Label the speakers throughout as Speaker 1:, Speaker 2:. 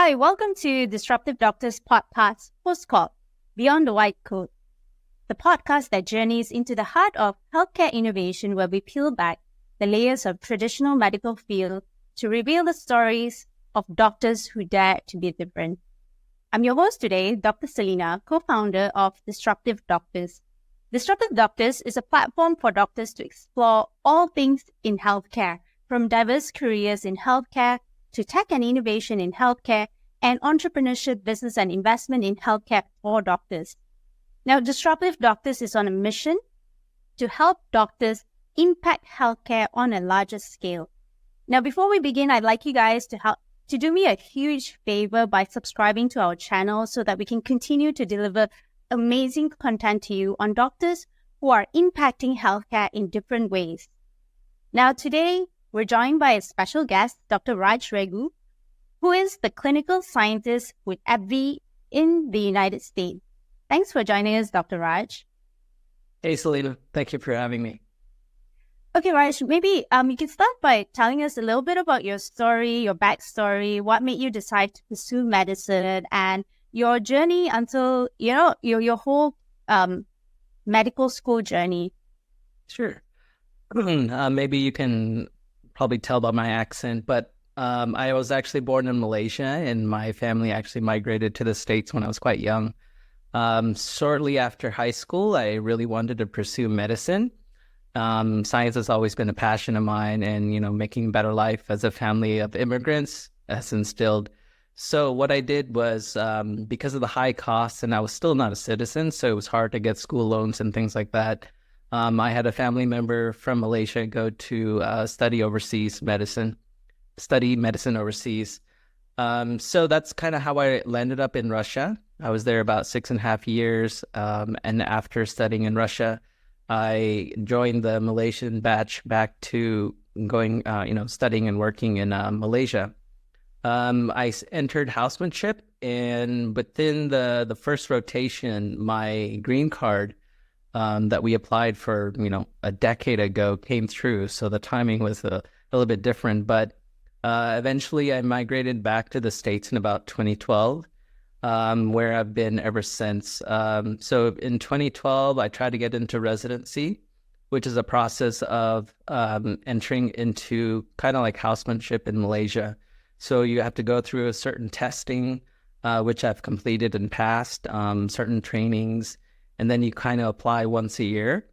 Speaker 1: Hi, welcome to Disruptive Doctors Podcast, host called Beyond the White Coat, the podcast that journeys into the heart of healthcare innovation where we peel back the layers of traditional medical field to reveal the stories of doctors who dare to be different. I'm your host today, Dr. Selena, co-founder of Disruptive Doctors. Disruptive Doctors is a platform for doctors to explore all things in healthcare, from diverse careers in healthcare to tech and innovation in healthcare and entrepreneurship, business, and investment in healthcare for doctors. Now, Disruptive Doctors is on a mission to help doctors impact healthcare on a larger scale. Now, before we begin, I'd like you guys to do me a huge favor by subscribing to our channel so that we can continue to deliver amazing content to you on doctors who are impacting healthcare in different ways. Now, today, we're joined by a special guest, Dr. Raj Reghu, who is the clinical scientist with AbbVie in the United States. Thanks for joining us, Dr. Raj.
Speaker 2: Hey, Selena. Thank you for having me.
Speaker 1: Okay, Raj, maybe you can start by telling us a little bit about your story, your backstory, what made you decide to pursue medicine, and your journey until, your whole medical school journey.
Speaker 2: Sure. Maybe you can probably tell by my accent, but I was actually born in Malaysia, and my family actually migrated to the States when I was quite young. Shortly after high school, I really wanted to pursue medicine. Science has always been a passion of mine, and, making a better life as a family of immigrants has instilled. So what I did was, because of the high costs, and I was still not a citizen, so it was hard to get school loans and things like that. I had a family member from Malaysia go to study medicine overseas. So that's kind of how I landed up in Russia. I was there about 6.5 years. And after studying in Russia, I joined the Malaysian batch back to going, studying and working in Malaysia. I entered housemanship, and within the first rotation, my green card that we applied for, a decade ago came through. So the timing was a little bit different, but eventually I migrated back to the States in about 2012, where I've been ever since. So in 2012, I tried to get into residency, which is a process of entering into kind of like housemanship in Malaysia. So you have to go through a certain testing, which I've completed and passed, certain trainings, and then you kind of apply once a year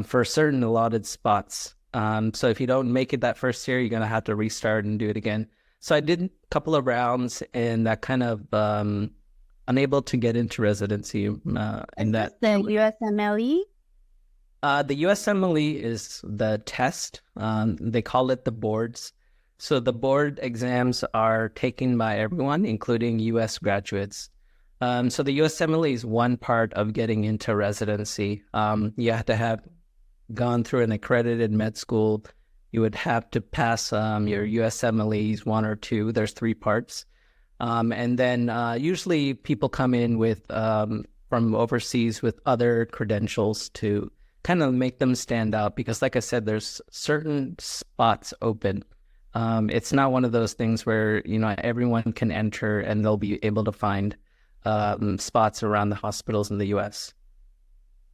Speaker 2: for certain allotted spots. So if you don't make it that first year, you're going to have to restart and do it again. So I did a couple of rounds, and that kind of unable to get into residency.
Speaker 1: In that the USMLE?
Speaker 2: The USMLE is the test. They call it the boards. So the board exams are taken by everyone, including U.S. graduates. So the USMLE is one part of getting into residency. You have to have gone through an accredited med school. You would have to pass your USMLEs 1 or 2. There's 3 parts. And then usually people come in with from overseas with other credentials to kind of make them stand out, because like I said, there's certain spots open. It's not one of those things where, everyone can enter and they'll be able to find spots around the hospitals in the U.S.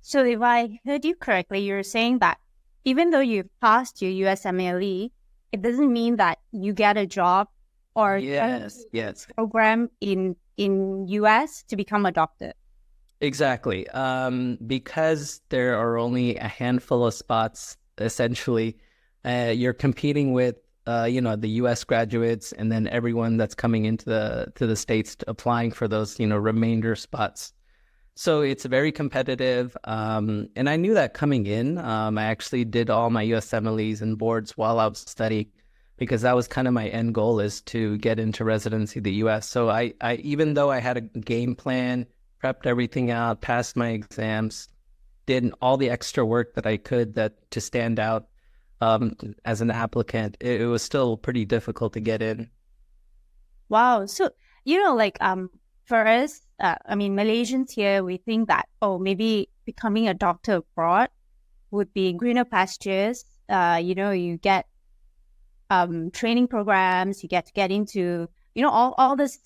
Speaker 1: So if I heard you correctly, you're saying that even though you've passed your USMLE, it doesn't mean that you get a job or
Speaker 2: yes.
Speaker 1: program in US to become a doctor.
Speaker 2: Exactly. Because there are only a handful of spots, essentially, you're competing with the U.S. graduates, and then everyone that's coming into the States applying for those, remainder spots. So it's very competitive. And I knew that coming in. I actually did all my USMLEs and boards while I was studying, because that was kind of my end goal, is to get into residency in the U.S. So I even though I had a game plan, prepped everything out, passed my exams, did all the extra work that I could to stand out as an applicant, it was still pretty difficult to get in.
Speaker 1: Wow. So, for us, Malaysians here, we think that, maybe becoming a doctor abroad would be greener pastures. You get training programs, you get to get into all these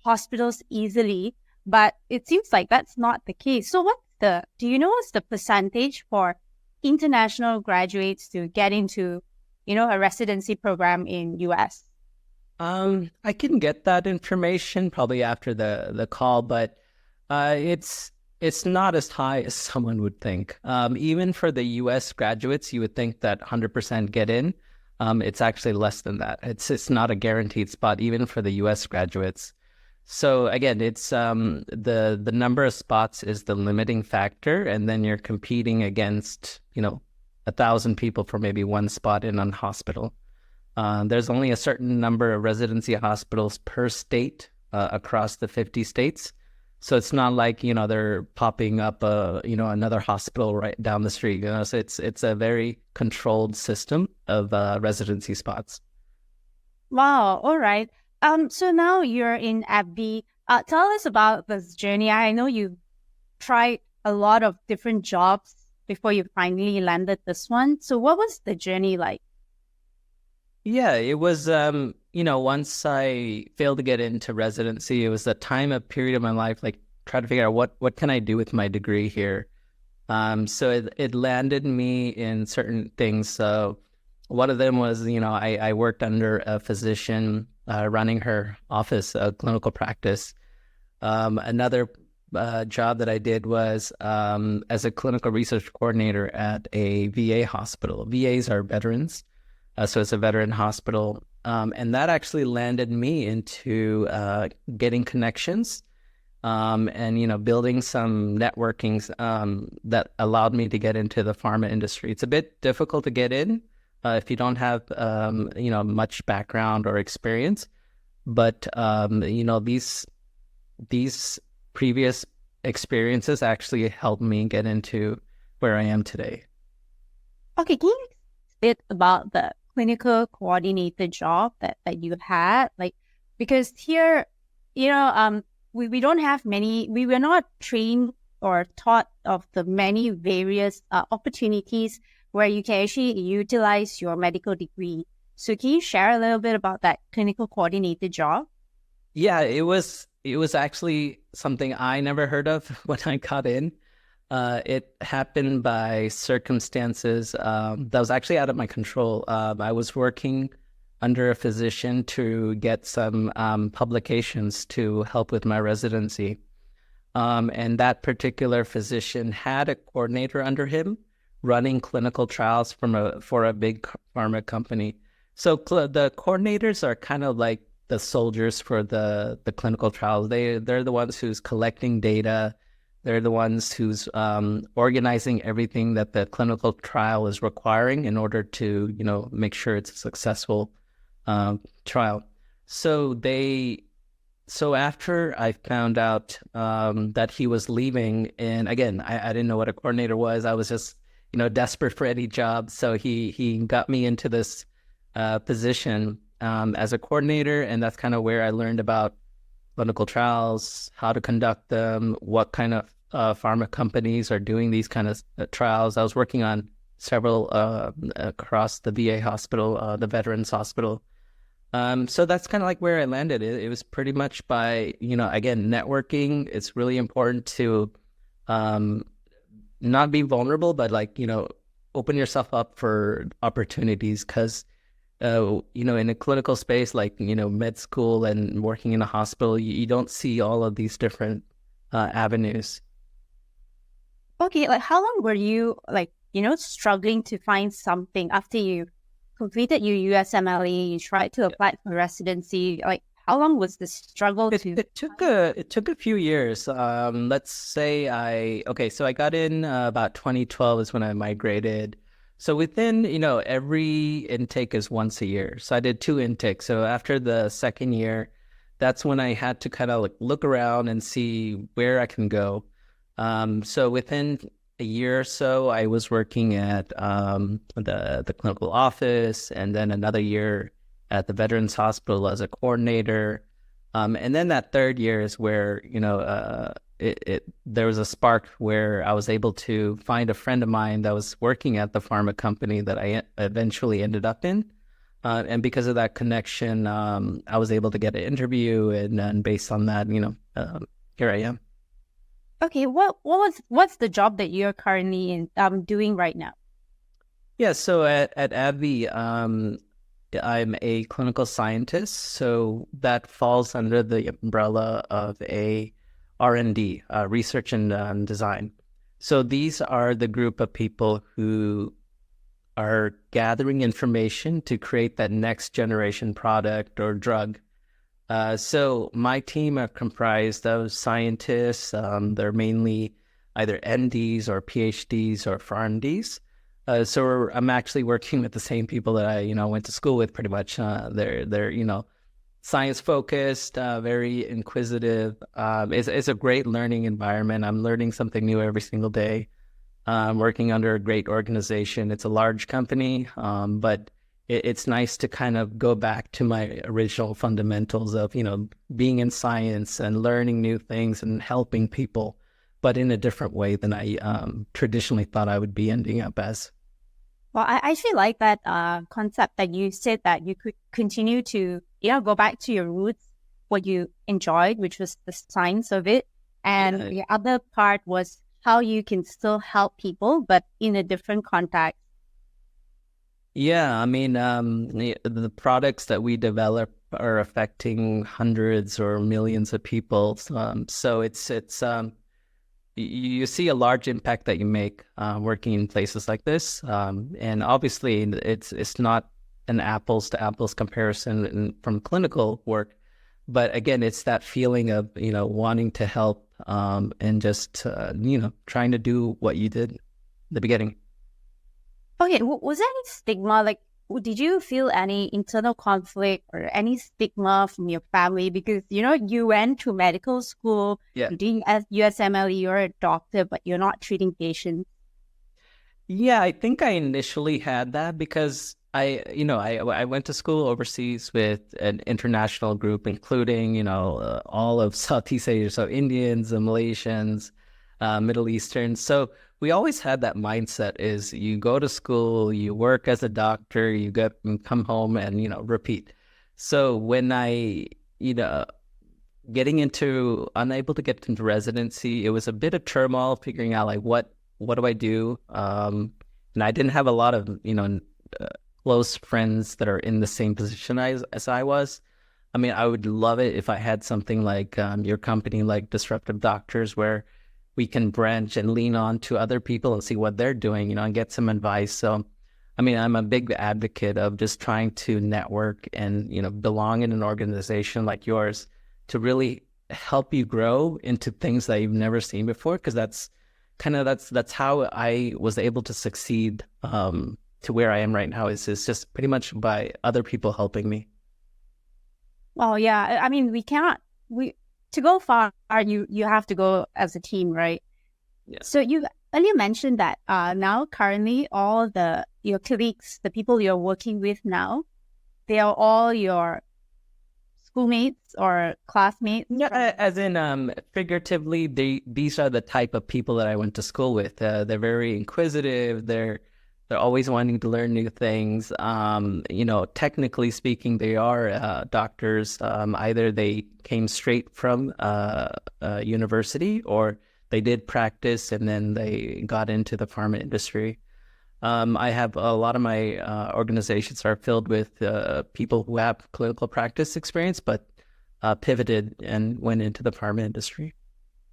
Speaker 1: hospitals easily, but it seems like that's not the case. So do you know what's the percentage for international graduates to get into, a residency program in US?
Speaker 2: I can get that information probably after the call, but it's not as high as someone would think. Even for the US graduates, you would think that 100% get in. It's actually less than that. It's not a guaranteed spot, even for the US graduates. So again, it's the number of spots is the limiting factor, and then you're competing against 1,000 people for maybe one spot in a hospital. There's only a certain number of residency hospitals per state across the 50 states. So it's not like, they're popping up, another hospital right down the street, So it's a very controlled system of residency spots.
Speaker 1: Wow. All right. So now you're in AbbVie. Tell us about this journey. I know you tried a lot of different jobs before you finally landed this one. So what was the journey like?
Speaker 2: Yeah, it was, once I failed to get into residency, it was a period of my life, like trying to figure out what can I do with my degree here. So it landed me in certain things. So one of them was, I worked under a physician running her office, clinical practice. Another job that I did was as a clinical research coordinator at a VA hospital. VAs are veterans. So it's a veteran hospital. And that actually landed me into getting connections and, building some networkings that allowed me to get into the pharma industry. It's a bit difficult to get in if you don't have, much background or experience. But, these previous experiences actually helped me get into where I am today.
Speaker 1: Okay, can you a bit about the clinical coordinator job that you had? Like, because here, we don't have we were not trained or taught of the many various opportunities where you can actually utilize your medical degree. So can you share a little bit about that clinical coordinator job?
Speaker 2: Yeah, it was actually something I never heard of when I got in. It happened by circumstances that was actually out of my control. I was working under a physician to get some publications to help with my residency. And that particular physician had a coordinator under him running clinical trials for a big pharma company. So the coordinators are kind of like the soldiers for the clinical trials. They're the ones who's collecting data. They're the ones who's organizing everything that the clinical trial is requiring in order to, make sure it's a successful trial. So after I found out that he was leaving, and again, I didn't know what a coordinator was. I was just, desperate for any job. So he got me into this position as a coordinator, and that's kind of where I learned about clinical trials, how to conduct them, what kind of pharma companies are doing these kind of trials. I was working on several across the VA hospital, the Veterans Hospital. So that's kind of like where I landed. It was pretty much by, again, networking. It's really important to not be vulnerable, but open yourself up for opportunities because in a clinical space like, med school and working in a hospital, you don't see all of these different avenues.
Speaker 1: Okay, like how long were you struggling to find something after you completed your USMLE, you tried to apply for residency? Like how long was the struggle
Speaker 2: It took a few years. Let's say so I got in about 2012 is when I migrated. So within, every intake is once a year. So I did 2 intakes. So after the second year, that's when I had to kind of look around and see where I can go. So within a year or so, I was working at the clinical office, and then another year at the Veterans Hospital as a coordinator. And then that third year is where, there was a spark where I was able to find a friend of mine that was working at the pharma company that I eventually ended up in. And because of that connection, I was able to get an interview, and based on that, here I am.
Speaker 1: Okay, what's the job that you're currently doing right now?
Speaker 2: Yeah, so at AbbVie, I'm a clinical scientist, so that falls under the umbrella of a R&D, research and design. So these are the group of people who are gathering information to create that next generation product or drug. So my team are comprised of scientists. They're mainly either MDs or PhDs or PharmDs. I'm actually working with the same people that I, went to school with pretty much. They're science focused, very inquisitive. It's a great learning environment. I'm learning something new every single day. Working under a great organization. It's a large company, but it's nice to kind of go back to my original fundamentals of, being in science and learning new things and helping people, but in a different way than I traditionally thought I would be ending up as.
Speaker 1: Well, I actually like that concept that you said that you could continue to, go back to your roots, what you enjoyed, which was the science of it. And the other part was how you can still help people, but in a different context.
Speaker 2: Yeah, I mean, the products that we develop are affecting hundreds or millions of people. So it's you see a large impact that you make working in places like this, and obviously it's not an apples to apples comparison from clinical work, but again, it's that feeling of wanting to help and just trying to do what you did in the beginning.
Speaker 1: Okay, was there any stigma? Like, did you feel any internal conflict or any stigma from your family? Because, you went to medical school,
Speaker 2: Yeah.
Speaker 1: you did USMLE, you're a doctor, but you're not treating patients.
Speaker 2: Yeah, I think I initially had that because I went to school overseas with an international group, including, all of Southeast Asia, so Indians, Malaysians, Middle Eastern. So we always had that mindset is you go to school, you work as a doctor, you come home and, repeat. So when I, unable to get into residency, it was a bit of turmoil figuring out like, what do I do? And I didn't have a lot of, close friends that are in the same position as I was. I mean, I would love it if I had something like your company, like Disruptive Doctors, where we can branch and lean on to other people and see what they're doing, and get some advice. So, I mean, I'm a big advocate of just trying to network and, belong in an organization like yours to really help you grow into things that you've never seen before. Because that's how I was able to succeed to where I am right now is just pretty much by other people helping me.
Speaker 1: Well, yeah, I mean, to go far, you have to go as a team, right?
Speaker 2: Yeah.
Speaker 1: So you earlier mentioned that now currently all your colleagues, the people you're working with now, they are all your schoolmates or classmates?
Speaker 2: Yeah, as in figuratively, these are the type of people that I went to school with. They're very inquisitive. They're always wanting to learn new things. Technically speaking, they are doctors. Either they came straight from university or they did practice and then they got into the pharma industry. I have a lot of my organizations are filled with people who have clinical practice experience, but pivoted and went into the pharma industry.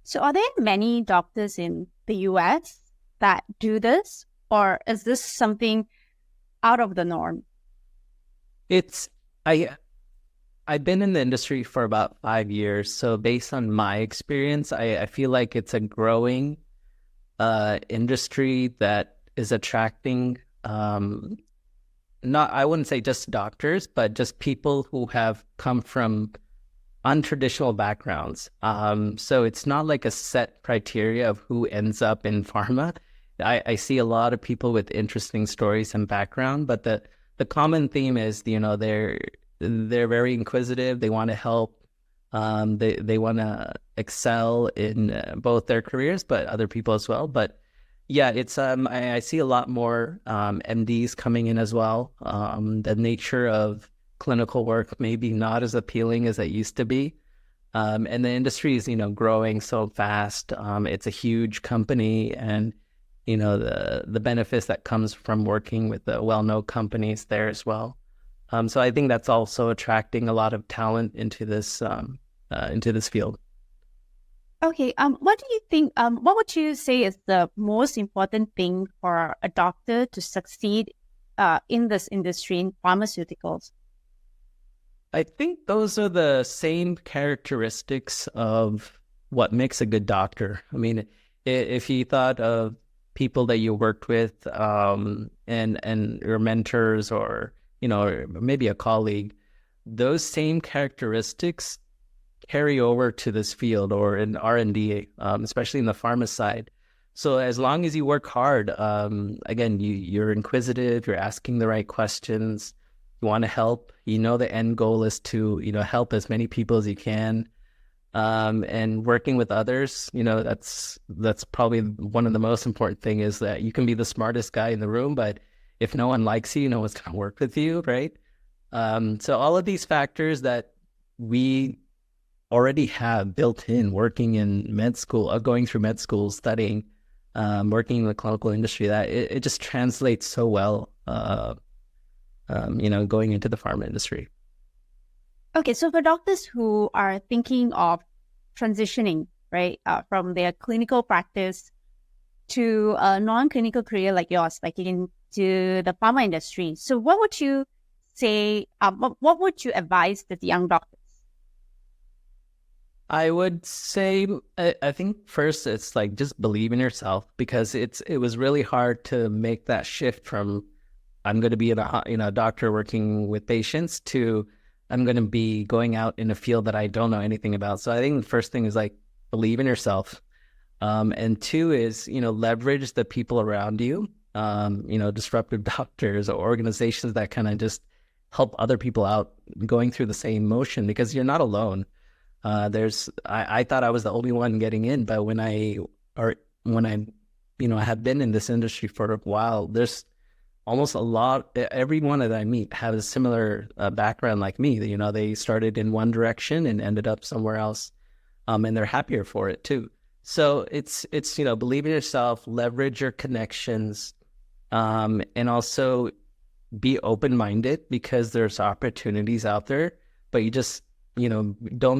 Speaker 1: So are there many doctors in the US that do this? Or is this something out of the norm?
Speaker 2: I've been in the industry for about 5 years. So based on my experience, I feel like it's a growing industry that is attracting I wouldn't say just doctors, but just people who have come from untraditional backgrounds. So it's not like a set criteria of who ends up in pharma. I see a lot of people with interesting stories and background, but the common theme is, they're very inquisitive. They want to help. They want to excel in both their careers, but other people as well. But Yeah, it's I see a lot more MDs coming in as well. The nature of clinical work maybe not as appealing as it used to be. And the industry is, growing so fast. It's a huge company, and the benefits that comes from working with the well-known companies there as well. So I think that's also attracting a lot of talent into this field.
Speaker 1: Okay, what do you think, what would you say is the most important thing for a doctor to succeed in this industry, in pharmaceuticals?
Speaker 2: I think those are the same characteristics of what makes a good doctor. I mean, if you thought of people that you worked with, and your mentors, or or maybe a colleague, those same characteristics carry over to this field or in R&D, especially in the pharma side. So as long as you work hard, again, you're inquisitive, you're asking the right questions, you want to help, the end goal is to, help as many people as you can. And working with others, that's probably one of the most important thing, is that you can be the smartest guy in the room, but if no one likes you, no one's going to work with you, right? So all of these factors that we already have built in working in med school, going through med school, studying, working in the clinical industry, that it just translates so well, going into the pharma industry.
Speaker 1: Okay, so for doctors who are thinking of transitioning, right, from their clinical practice to a non-clinical career like yours, like into the pharma industry, so what would you say, what would you advise the young doctors?
Speaker 2: I would say, I think first it's like just believe in yourself, because it was really hard to make that shift from I'm going to be a doctor working with patients to I'm going to be going out in a field that I don't know anything about. So I think the first thing is like believe in yourself, and two is leverage the people around you, disruptive doctors or organizations that kind of just help other people out going through the same motion, because you're not alone. I thought I was the only one getting in, but when I have been in this industry for a while, there's almost everyone that I meet has a similar background like me. They started in one direction and ended up somewhere else, and they're happier for it too. So it's believe in yourself, leverage your connections, and also be open-minded, because there's opportunities out there, but you just don't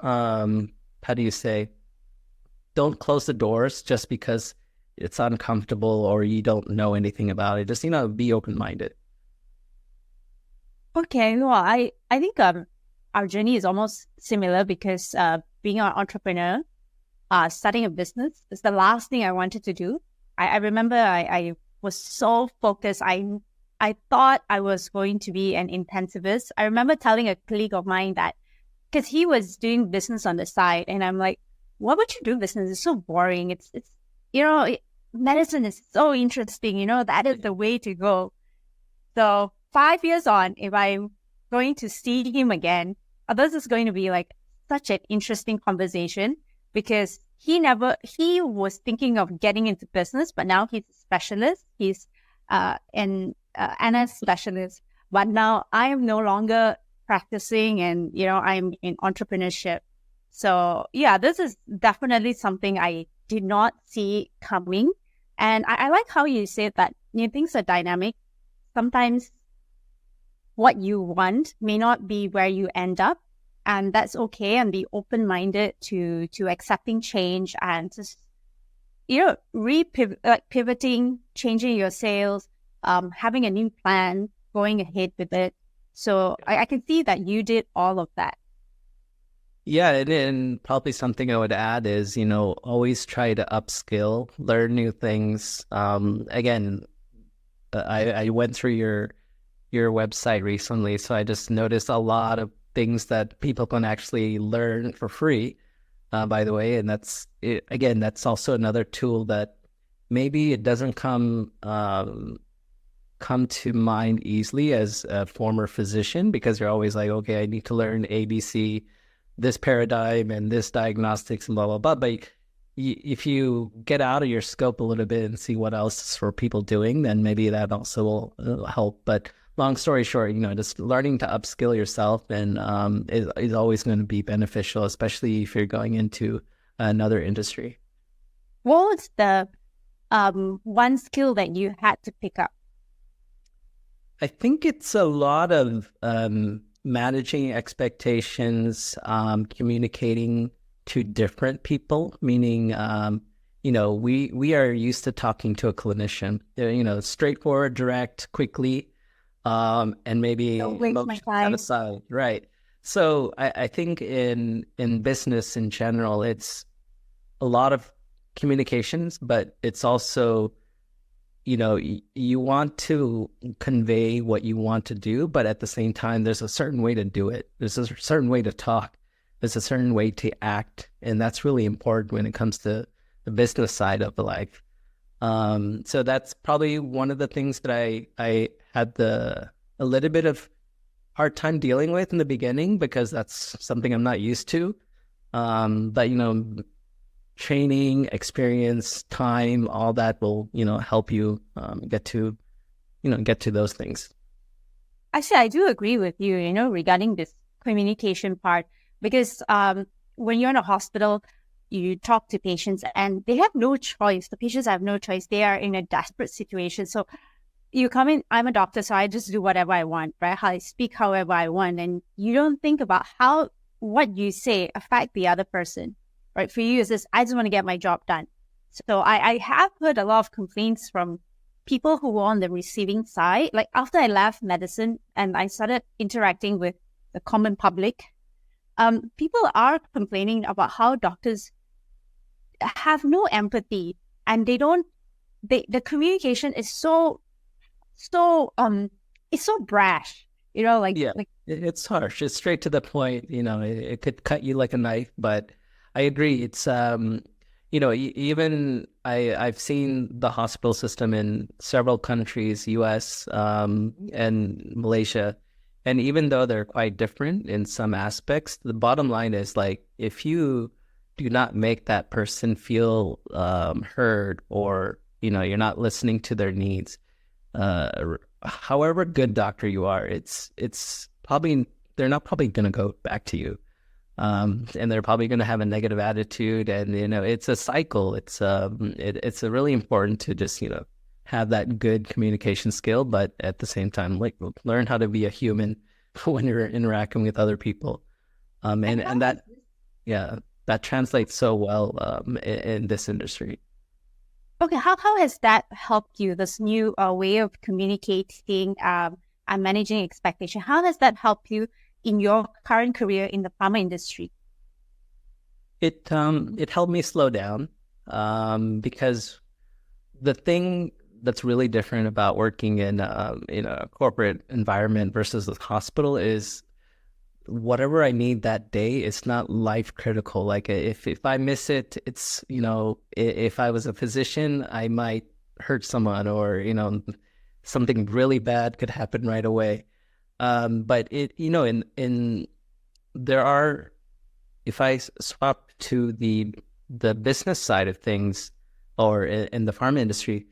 Speaker 2: how do you say, don't close the doors just because it's uncomfortable or you don't know anything about it. Just be open-minded.
Speaker 1: Okay, well, I think our journey is almost similar, because being an entrepreneur, starting a business is the last thing I wanted to do. I remember I was so focused. I thought I was going to be an intensivist. I remember telling a colleague of mine that, because he was doing business on the side, and I'm like, what would you do business? It's so boring. It's medicine is so interesting. That is the way to go. So 5 years on, if I'm going to see him again, this is going to be like such an interesting conversation, because he was thinking of getting into business, but now he's a specialist. He's an NS specialist, but now I am no longer practicing, and I'm in entrepreneurship. So yeah, this is definitely something I did not see coming. And I like how you said that things are dynamic. Sometimes what you want may not be where you end up, and that's okay. And be open-minded to accepting change, and just pivoting, changing your sales, having a new plan, going ahead with it. So I can see that you did all of that.
Speaker 2: Yeah, and probably something I would add is, always try to upskill, learn new things. Again, I went through your website recently, so I just noticed a lot of things that people can actually learn for free, by the way. And that's also another tool that maybe it doesn't come to mind easily as a former physician, because you're always like, okay, I need to learn ABC, this paradigm and this diagnostics and blah, blah, blah. But if you get out of your scope a little bit and see what else is for people doing, then maybe that also will help. But long story short, just learning to upskill yourself and is always going to be beneficial, especially if you're going into another industry.
Speaker 1: What was the one skill that you had to pick up?
Speaker 2: I think it's a lot of managing expectations, communicating to different people, meaning, we are used to talking to a clinician, straightforward, direct, quickly, and maybe emotion kind of side, right? So I think in business in general, it's a lot of communications, but it's also, you want to convey what you want to do, but at the same time, there's a certain way to do it. There's a certain way to talk. There's a certain way to act. And that's really important when it comes to the business side of the life. So that's probably one of the things that I had a little bit of hard time dealing with in the beginning, because that's something I'm not used to. But, training, experience, time, all that will, help you get to those things.
Speaker 1: Actually, I do agree with you, regarding this communication part, because when you're in a hospital, you talk to patients and they have no choice. The patients have no choice. They are in a desperate situation. So you come in, I'm a doctor, so I just do whatever I want, right? I speak however I want. And you don't think about how what you say affect the other person. Right. For you, it's just, I just want to get my job done. So I have heard a lot of complaints from people who were on the receiving side. Like after I left medicine and I started interacting with the common public, people are complaining about how doctors have no empathy, and the communication is so it's so brash,
Speaker 2: it's harsh. It's straight to the point. It could cut you like a knife, but I agree. It's, even I've seen the hospital system in several countries, US and Malaysia. And even though they're quite different in some aspects, the bottom line is like, if you do not make that person feel heard, or, you're not listening to their needs, however good doctor you are, it's probably, they're not probably going to go back to you. And they're probably going to have a negative attitude, and it's a cycle. It's really important to just have that good communication skill, but at the same time, like, learn how to be a human when you're interacting with other people. And that translates so well in this industry.
Speaker 1: Okay, how has that helped you? This new way of communicating and managing expectation. How has that helped you in your current career in the pharma industry?
Speaker 2: It helped me slow down, because the thing that's really different about working in a corporate environment versus the hospital is whatever I need that day, it's not life critical. Like if I miss it, it's, if I was a physician, I might hurt someone, or, something really bad could happen right away. But if I swap to the business side of things, or in the pharma industry,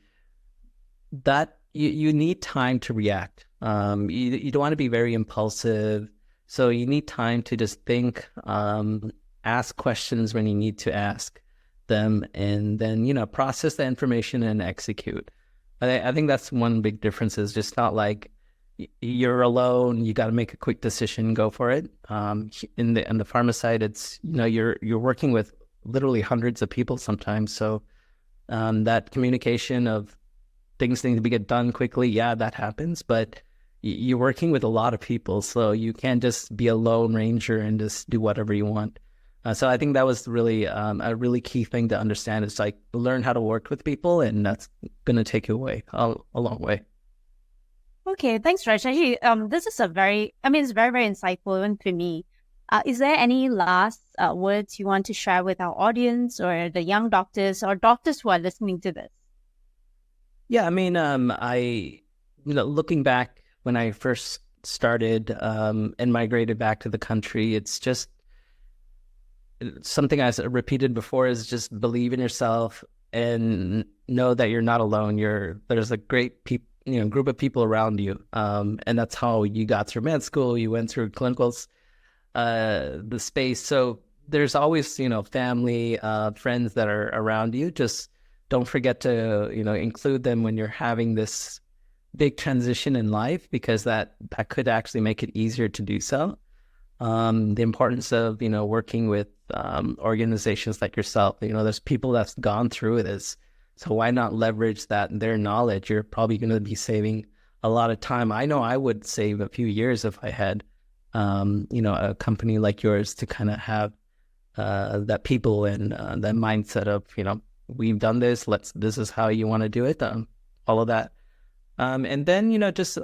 Speaker 2: that you need time to react. You don't want to be very impulsive. So you need time to just think, ask questions when you need to ask them, and then, process the information and execute. I think that's one big difference, is just not like you're alone, you got to make a quick decision, go for it. In the pharma side, it's, you're working with literally hundreds of people sometimes. So that communication of things need to be get done quickly, yeah, that happens, but you're working with a lot of people, so you can't just be a lone ranger and just do whatever you want. So I think that was really a really key thing to understand, is like, learn how to work with people, and that's going to take you away a long way.
Speaker 1: Okay, thanks, Raj. Actually, this is it's very, very insightful even for me. Is there any last words you want to share with our audience, or the young doctors, or doctors who are listening to this?
Speaker 2: Yeah, looking back when I first started and migrated back to the country, it's just, something I repeated before is just believe in yourself and know that you're not alone. There's a great group of people around you, and that's how you got through med school. You went through clinicals, the space. So there's always family, friends that are around you. Just don't forget to include them when you're having this big transition in life, because that could actually make it easier to do so. The importance of working with organizations like yourself. There's people that's gone through this, so why not leverage their knowledge? You're probably going to be saving a lot of time. I know I would save a few years if I had a company like yours to kind of have that people and that mindset of we've done this, this is how you want to do it, all of that. And then, just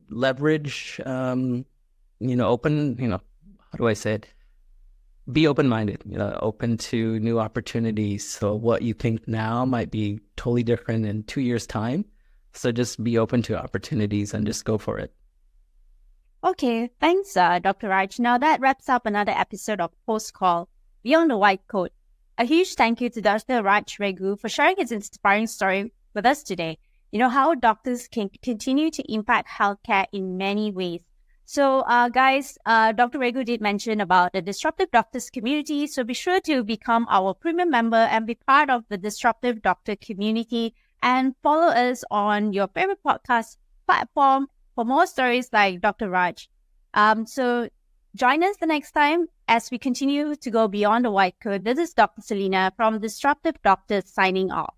Speaker 2: leverage, open, how do I say it? Be open-minded, open to new opportunities. So what you think now might be totally different in 2 years' time. So just be open to opportunities and just go for it.
Speaker 1: Okay, thanks, Dr. Raj. Now that wraps up another episode of Post Call Beyond the White Coat. A huge thank you to Dr. Raj Reghu for sharing his inspiring story with us today. How doctors can continue to impact healthcare in many ways. So, guys, Dr. Reghu did mention about the Disruptive Doctors community. So be sure to become our premium member and be part of the Disruptive Doctor community, and follow us on your favorite podcast platform for more stories like Dr. Raj. So join us the next time as we continue to go beyond the white coat. This is Dr. Selena from Disruptive Doctors signing off.